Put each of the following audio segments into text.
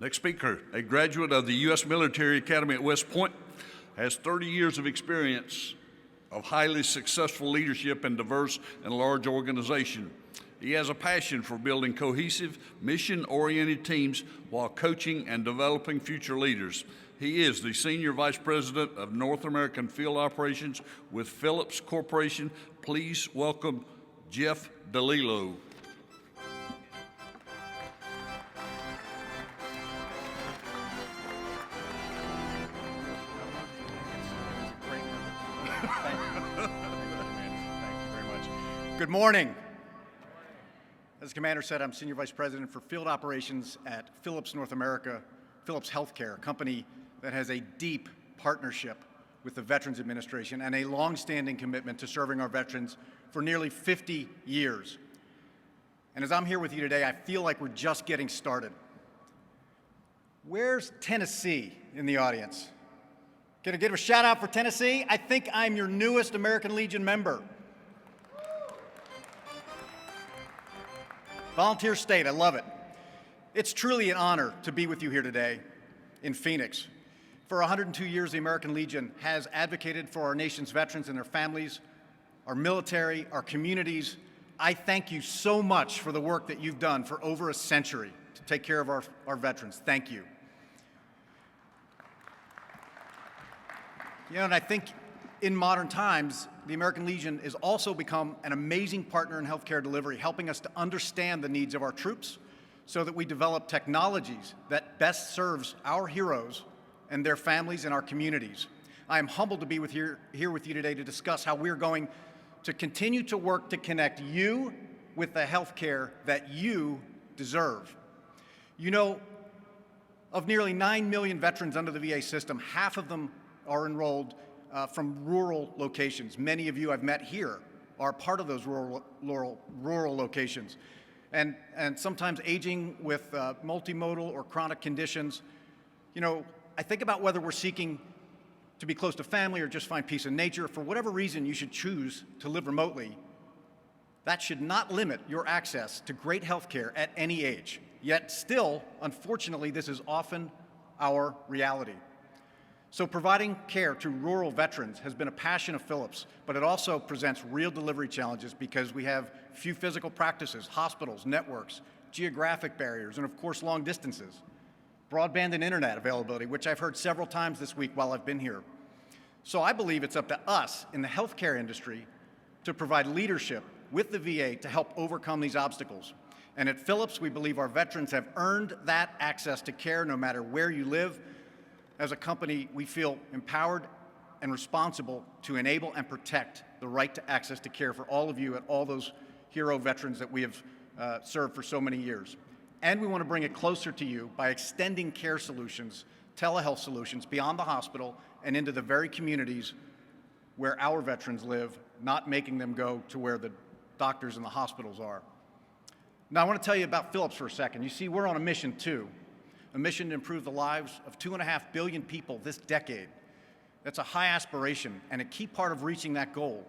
Next speaker, a graduate of the U.S. Military Academy at West Point, has 30 years of experience of highly successful leadership in diverse and large organizations. He has a passion for building cohesive, mission-oriented teams while coaching and developing future leaders. He is the Senior Vice President of North American Field Operations with Phillips Corporation. Please welcome Jeff DuLillo. Good morning. As the commander said, I'm Senior Vice President for Field Operations at Phillips North America, Phillips Healthcare, a company that has a deep partnership with the Veterans Administration and a long-standing commitment to serving our veterans for nearly 50 years. And as I'm here with you today, I feel like we're just getting started. Where's Tennessee in the audience? Can I give a shout out for Tennessee? I think I'm your newest American Legion member. Volunteer state, I love it. It's truly an honor to be with you here today in Phoenix. For 102 years, the American Legion has advocated for our nation's veterans and their families, our military, our communities. I thank you so much for the work that you've done for over a century to take care of our veterans. Thank you. And I think in modern times, the American Legion has also become an amazing partner in healthcare delivery, helping us to understand the needs of our troops so that we develop technologies that best serves our heroes and their families and our communities. I am humbled to be here with you today to discuss how we're going to continue to work to connect you with the healthcare that you deserve. You know, of nearly 9 million veterans under the VA system, half of them are enrolled from rural locations. Many of you I've met here are part of those rural locations. And sometimes aging with multimodal or chronic conditions. You know, I think about whether we're seeking to be close to family or just find peace in nature. For whatever reason you should choose to live remotely, that should not limit your access to great health care at any age. Yet still, unfortunately, this is often our reality. So providing care to rural veterans has been a passion of Phillips, but it also presents real delivery challenges because we have few physical practices, hospitals, networks, geographic barriers, and of course long distances. Broadband and internet availability, which I've heard several times this week while I've been here. So I believe it's up to us in the healthcare industry to provide leadership with the VA to help overcome these obstacles. And at Phillips, we believe our veterans have earned that access to care no matter where you live. As a company, we feel empowered and responsible to enable and protect the right to access to care for all of you and all those hero veterans that we have served for so many years. And we want to bring it closer to you by extending care solutions, telehealth solutions beyond the hospital and into the very communities where our veterans live, not making them go to where the doctors and the hospitals are. Now, I want to tell you about Phillips for a second. You see, we're on a mission too. A mission to improve the lives of 2.5 billion people this decade. That's a high aspiration, and a key part of reaching that goal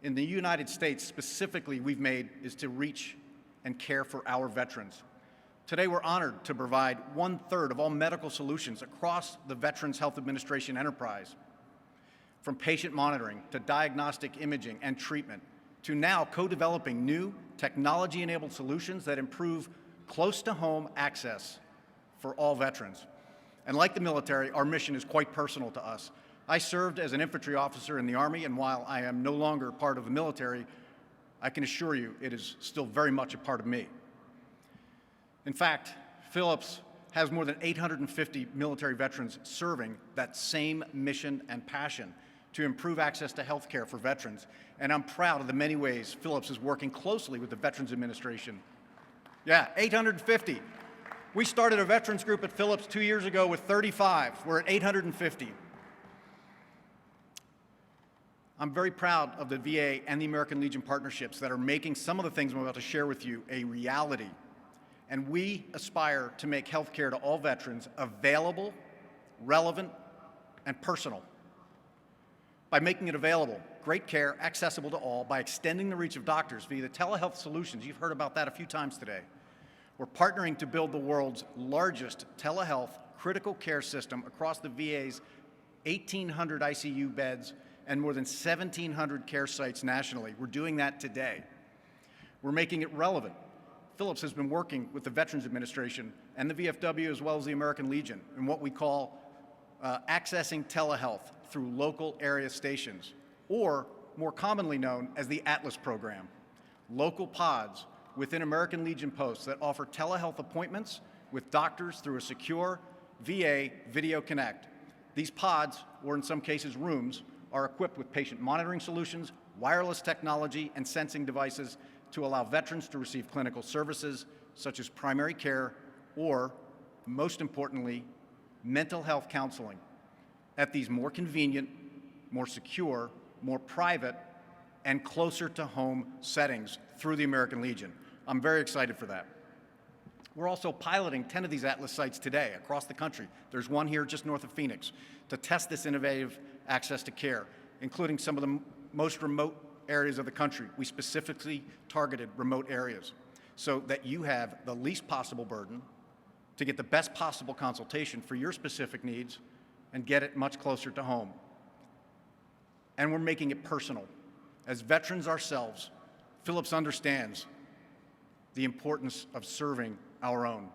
in the United States specifically we've made is to reach and care for our veterans. Today we're honored to provide 1/3 of all medical solutions across the Veterans Health Administration enterprise, from patient monitoring to diagnostic imaging and treatment, to now co-developing new technology-enabled solutions that improve close-to-home access for all veterans. And like the military, our mission is quite personal to us. I served as an infantry officer in the Army, and while I am no longer part of the military, I can assure you it is still very much a part of me. In fact, Phillips has more than 850 military veterans serving that same mission and passion to improve access to health care for veterans. And I'm proud of the many ways Phillips is working closely with the Veterans Administration. Yeah, 850. We started a veterans group at Phillips 2 years ago with 35. We're at 850. I'm very proud of the VA and the American Legion partnerships that are making some of the things I'm about to share with you a reality. And we aspire to make healthcare to all veterans available, relevant, and personal. By making it available, great care, accessible to all, by extending the reach of doctors via the telehealth solutions. You've heard about that a few times today. We're partnering to build the world's largest telehealth critical care system across the VA's 1,800 ICU beds and more than 1,700 care sites nationally. We're doing that today. We're making it relevant. Phillips has been working with the Veterans Administration and the VFW as well as the American Legion in what we call accessing telehealth through local area stations, or more commonly known as the ATLAS program. Local pods within American Legion posts that offer telehealth appointments with doctors through a secure VA Video Connect. These pods, or in some cases rooms, are equipped with patient monitoring solutions, wireless technology, and sensing devices to allow veterans to receive clinical services such as primary care or, most importantly, mental health counseling at these more convenient, more secure, more private, and closer to home settings through the American Legion. I'm very excited for that. We're also piloting 10 of these ATLAS sites today across the country. There's one here just north of Phoenix to test this innovative access to care, including some of the most remote areas of the country. We specifically targeted remote areas so that you have the least possible burden to get the best possible consultation for your specific needs and get it much closer to home. And we're making it personal. As veterans ourselves, Phillips understands the importance of serving our own.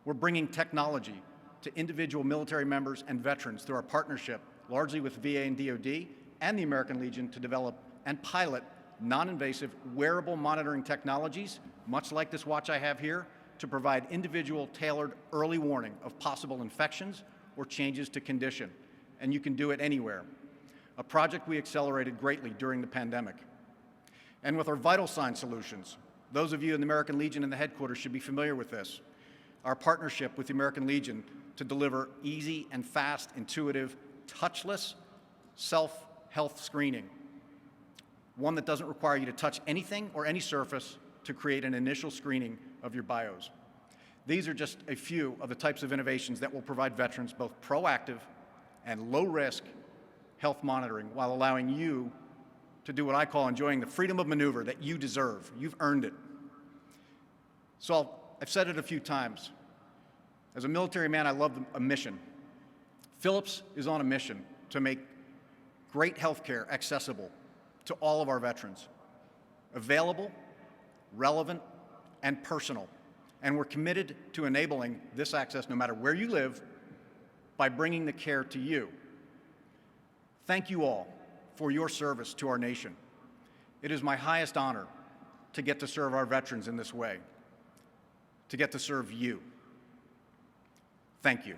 We're bringing technology to individual military members and veterans through our partnership, largely with VA and DoD and the American Legion, to develop and pilot non-invasive wearable monitoring technologies, much like this watch I have here, to provide individual tailored early warning of possible infections or changes to condition. And you can do it anywhere. A project we accelerated greatly during the pandemic. And with our vital sign solutions, those of you in the American Legion and the headquarters should be familiar with this. Our partnership with the American Legion to deliver easy and fast, intuitive, touchless self-health screening. One that doesn't require you to touch anything or any surface to create an initial screening of your bios. These are just a few of the types of innovations that will provide veterans both proactive and low-risk health monitoring while allowing you to do what I call enjoying the freedom of maneuver that you deserve. You've earned it. So I've said it a few times. As a military man, I love a mission. Phillips is on a mission to make great health care accessible to all of our veterans, available, relevant, and personal. And we're committed to enabling this access no matter where you live by bringing the care to you. Thank you all for your service to our nation. It is my highest honor to get to serve our veterans in this way, to get to serve you. Thank you.